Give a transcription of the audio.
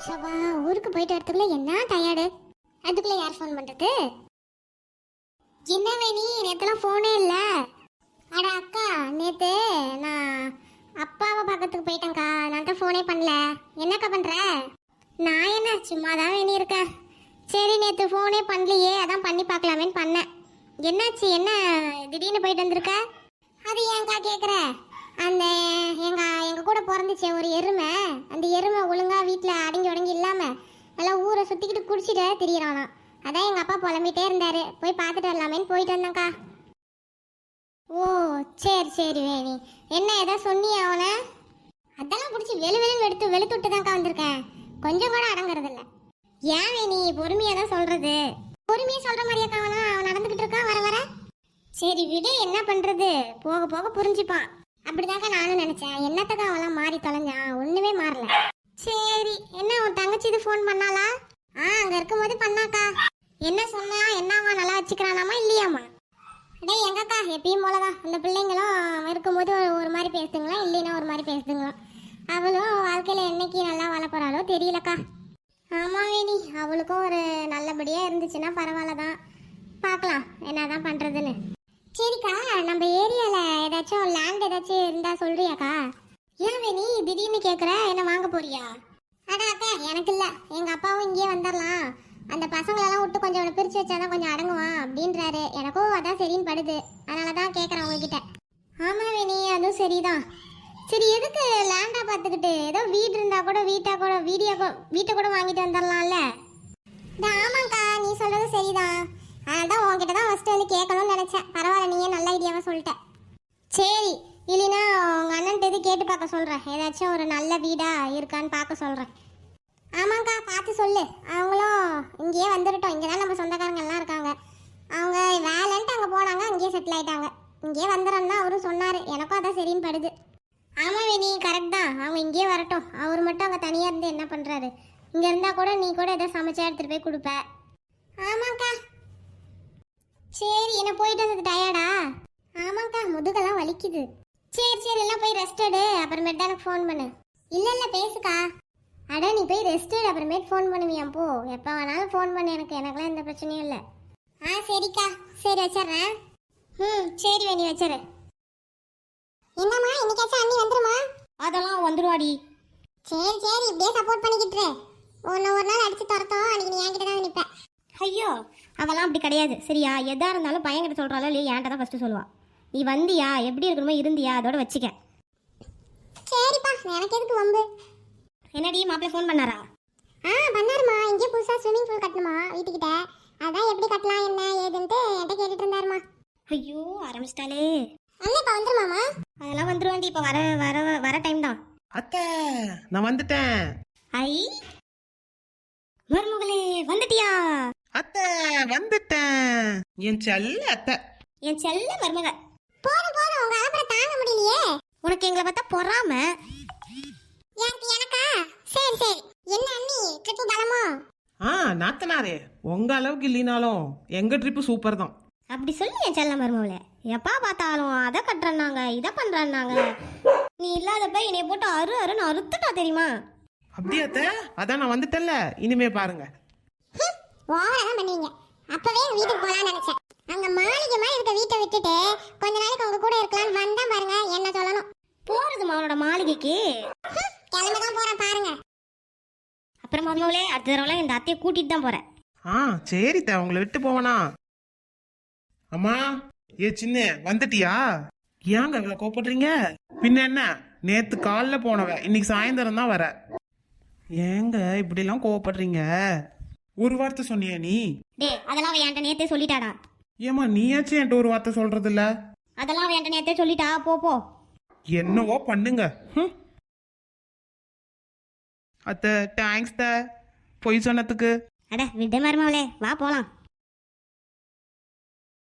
சவா ஊருக்கு போயிட்டு வரதுக்குள்ள என்ன டயர்டு. அதுக்குள்ள யார் ஃபோன் பண்றது? என்ன வேணி நேற்றுலாம் ஃபோனே இல்லை. அட அக்கா, நேற்று நான் அப்பாவை பக்கத்துக்கு போயிட்டேங்க்கா, நான் தான் ஃபோனே பண்ணல. என்னக்கா பண்ணுற? நான் என்ன சும்மா தான் வேணி இருக்கேன். சரி நேற்று ஃபோனே பண்ணலையே, அதான் பண்ணி பார்க்கலாமேன்னு பண்ணேன். என்னாச்சு, என்ன திடீர்னு போயிட்டு வந்திருக்க? அது ஏன்க்கா கேட்குற? அந்த எங்கள் கூட பிறந்துச்சு ஒரு எருமை. அந்த எருமை ஒழுங்கா வீட்டில் அடங்கி உடங்கி இல்லாமல் நல்லா ஊரை சுற்றிக்கிட்டு குடிச்சிட்டு திரியிறானா. அதான் எங்கள் அப்பா புலம்பிகிட்டே இருந்தார், போய் பார்த்துட்டு வரலாமேன்னு போயிட்டு வந்தேங்க்கா. ஓ சரி சரி வேணி, என்ன ஏதோ சொன்னியா அவனை? அதெல்லாம் பிடிச்சி வெளுத்து விட்டு தான்க்கா வந்திருக்கேன். கொஞ்சம் கூட அடங்குறதில்ல. ஏன் வேணி, பொறுமையாக தான் சொல்கிறது. பொறுமையாக சொல்கிற மாதிரியாக்கா அவன் நடந்துக்கிட்டு இருக்கான் வர வர. சரி விடு, என்ன பண்ணுறது, போக போக புரிஞ்சுப்பான். அப்படிதாக்கா நானும் நினைச்சேன். என்னத்தக்கா அவெல்லாம் மாறி தொலைஞ்சான், ஒண்ணுமே மாறல. சரி, என்ன உன் தங்கச்சி இது ஃபோன் பண்ணாளா? அங்க இருக்கும்போது பண்ணாக்கா. என்ன சொன்னா, என்னவா நல்லா வச்சுக்கிறானாமா இல்லையாமா? டேய் எங்கக்கா, எப்பயும் போலதான். அந்த பிள்ளைங்களும் இருக்கும்போது ஒரு மாதிரி பேசுதுங்களா, இல்லைன்னா ஒரு மாதிரி பேசுதுங்களா. அவளும் வாழ்க்கையில என்னைக்கு நல்லா வாழ போறாளோ தெரியலக்கா. ஆமா வேணி, அவளுக்கும் ஒரு நல்லபடியா இருந்துச்சுன்னா பரவாயில்லதான். பார்க்கலாம் என்னதான் பண்றதுன்னு. சரிக்கா, நம்ம ஏரியால ஏதாச்சும் லேண்ட் ஏதாச்சும் இருந்தா சொல்றியாக்கா? ஏன் வேணி திடீர்னு கேட்குற, என்ன வாங்க போறியா? அடா அக்கா, எனக்கு இல்லை, எங்கள் அப்பாவும் இங்கேயே வந்துடலாம். அந்த பசங்களெல்லாம் விட்டு கொஞ்சம் பிரித்து வச்சாதான் கொஞ்சம் அடங்குவான் அப்படின்றாரு. எனக்கும் அதான் சரின்னு படுது, அதனால தான் கேட்குறேன் உங்ககிட்ட. ஆமாம் வேணி, அதுவும் சரிதான். சரி, எதுக்கு லேண்டாக பார்த்துக்கிட்டு, ஏதோ வீடு இருந்தால் கூட வீட்டை கூட வாங்கிட்டு வந்துடலாம்ல. ஆமாங்க்கா, நீ சொல்கிறது சரிதான். அதான் உங்ககிட்ட தான் ஃபஸ்ட்டு வந்து கேட்கணும்னு நினச்சேன். பரவாயில்ல, நீயே நல்ல ஐடியாவாக சொல்லிட்டேன். சரி, இல்லைன்னா உங்கள் அண்ணன்ட்டு எது கேட்டு பார்க்க சொல்கிறேன். ஏதாச்சும் ஒரு நல்ல வீடாக இருக்கான்னு பார்க்க சொல்கிறேன். ஆமாங்க்கா, பார்த்து சொல்லு. அவங்களும் இங்கேயே வந்துடட்டும். இங்கே தான் நம்ம சொந்தக்காரங்கெல்லாம் இருக்காங்க. அவங்க வேலைன்ட்டு அங்கே போனாங்க, அங்கேயே செட்டில் ஆகிட்டாங்க. இங்கேயே வந்துடுறேன்னு தான் அவரும் சொன்னார். எனக்கும் அதான் சரின்னு படுது. ஆமாம் வேணி, கரெக்ட் தான். அவங்க இங்கேயே வரட்டும். அவர் மட்டும் அங்கே தனியாக இருந்து என்ன பண்ணுறாரு? இங்கே இருந்தால் கூட நீ கூட எதோ சமைச்சா எடுத்துகிட்டு போய் கொடுப்ப. ஆமாங்க்கா. சரி, என்ன போயிட்டு வந்தது டயர்டா? ஆமாங்க்கா, முதுகெல்லாம் வலிக்குது. சரி சரி, எல்லாம் போய் ரெஸ்ட் எடு, அப்புறமேட்டு தான் எனக்கு ஃபோன் பண்ணு. இல்லை பேசுக்கா. அட நீ போய் ரெஸ்ட் எடு, அப்புறமேட்டு ஃபோன் பண்ணுவியாம் போ. எப்போ வேணாலும் ஃபோன் பண்ணு, எனக்குலாம் எந்த பிரச்சனையும் இல்லை. சரிக்கா, சரி வச்சிட்றேன். சரி வேணி, வச்சிரு. என்னம்மா, இன்னைக்காச்சும் அண்ணி வந்துருமா? அதெல்லாம் வந்துருவாடி. சரி சரி, இப்படியே சப்போர்ட் பண்ணிக்கிட்டு ஒன்று ஒரு நாள் அடிச்சு துரத்தோம். அன்னைக்கு நீ என்கிட்ட தான் நிற்பேன். ஐயோ, அவெல்லாம் அப்படி கிடையாது சரியா? எதா இருந்தாலும் பையன்கிட்ட சொல்கிறாளோ இல்லையா, என்கிட்ட தான் ஃபஸ்ட்டு சொல்லுவா. நீ வந்தியா, எப்படி இருக்கணுமோ இருந்தியா, அதோட வச்சுக்க. சரிப்பா, எனக்கு எதுக்கு வம்பு. என்னடி மாப்பிள்ளை ஃபோன் பண்ணாரா? பண்ணாருமா. இங்கே புதுசாக ஸ்விம்மிங் பூல் கட்டணுமா வீட்டுக்கிட்ட. அதான் எப்படி கட்டலாம் என்ன ஏதுன்ட்டு என்கிட்ட கேட்டுட்டு இருந்தாருமா. ஐயோ, ஆரம்பிச்சிட்டாலே. அண்ணா இப்போ வந்துருமாமா? அதெல்லாம் வந்துருவாண்டி, இப்போ வர வர வர டைம் தான். அத்தை, நான் வந்துட்டேன். ஐ மருமகளே, வந்துட்டியா? அத்தை வந்துட்டேன். என் செல்ல அத்தை, என் செல்ல மருமக. போதும் போதும், உங்க அலப்பறை தாங்க முடியலையே. உனக்கு எங்களை பார்த்தா பொறாம. எனக்கா? சரி சரி. என்ன அண்ணி, ட்ரிப்பு பலமோ? நாத்தனாரே, உங்க அளவுக்கு இல்லைனாலும் எங்க ட்ரிப்பு சூப்பர் தான். அப்படி சொல்லி என் செல்ல மருமகளே. எப்பா பார்த்தாலும் அதை கட்டுறாங்க இதை பண்றாங்க. நீ இல்லாதப்ப என்னைய போட்டு அருன்னு அறுத்துட்டா தெரியுமா? அப்படியா அத்தை? அதான் நான் வந்துட்டேன்ல, இனிமே பாருங்க. ஓவராதான் பண்ணுவீங்க. அப்பவே வீட்டுக்கு போலான்னு நினைச்சேன். அங்க மாளிகை மாதிரி இருக்க வீட்டை விட்டுட்டு கொஞ்ச நாளைக்கு உங்க கூட இருக்கலாம்னு வந்தா பாருங்க, என்ன சொல்லணும். போறதுமா அவனோட மாளிகைக்கு? கிளம்பதான் போறேன் பாருங்க. அப்புறம் மருமகளே, அடுத்த தடவை இந்த அத்தையை கூட்டிட்டு தான் போறேன். சரி த, உங்களை விட்டு போவனா? அம்மா, ஏ சின்ன வந்துட்டியா? ஏங்க இவ்வளவு கோபப்படுறீங்க? பின்ன என்ன, நேத்து காலைல போனவ இன்னைக்கு சாயந்தரம் தான் வர. ஏங்க இப்படி எல்லாம் கோவப்படுறீங்க? ஒரு வார்த்தை சொன்னியா நீ? அதெல்லாம் என்கிட்ட நேத்தே சொல்லிட்டாடா. ஏமா நீயாச்சும் என்கிட்ட ஒரு வார்த்தை சொல்றது இல்ல? அதெல்லாம் என்கிட்ட நேத்தே சொல்லிட்டா. போ என்னவோ பண்ணுங்க. அத்தை தேங்க்ஸ் த, பொய் சொன்னதுக்கு. அட விட மருமகளே, வா போலாம்.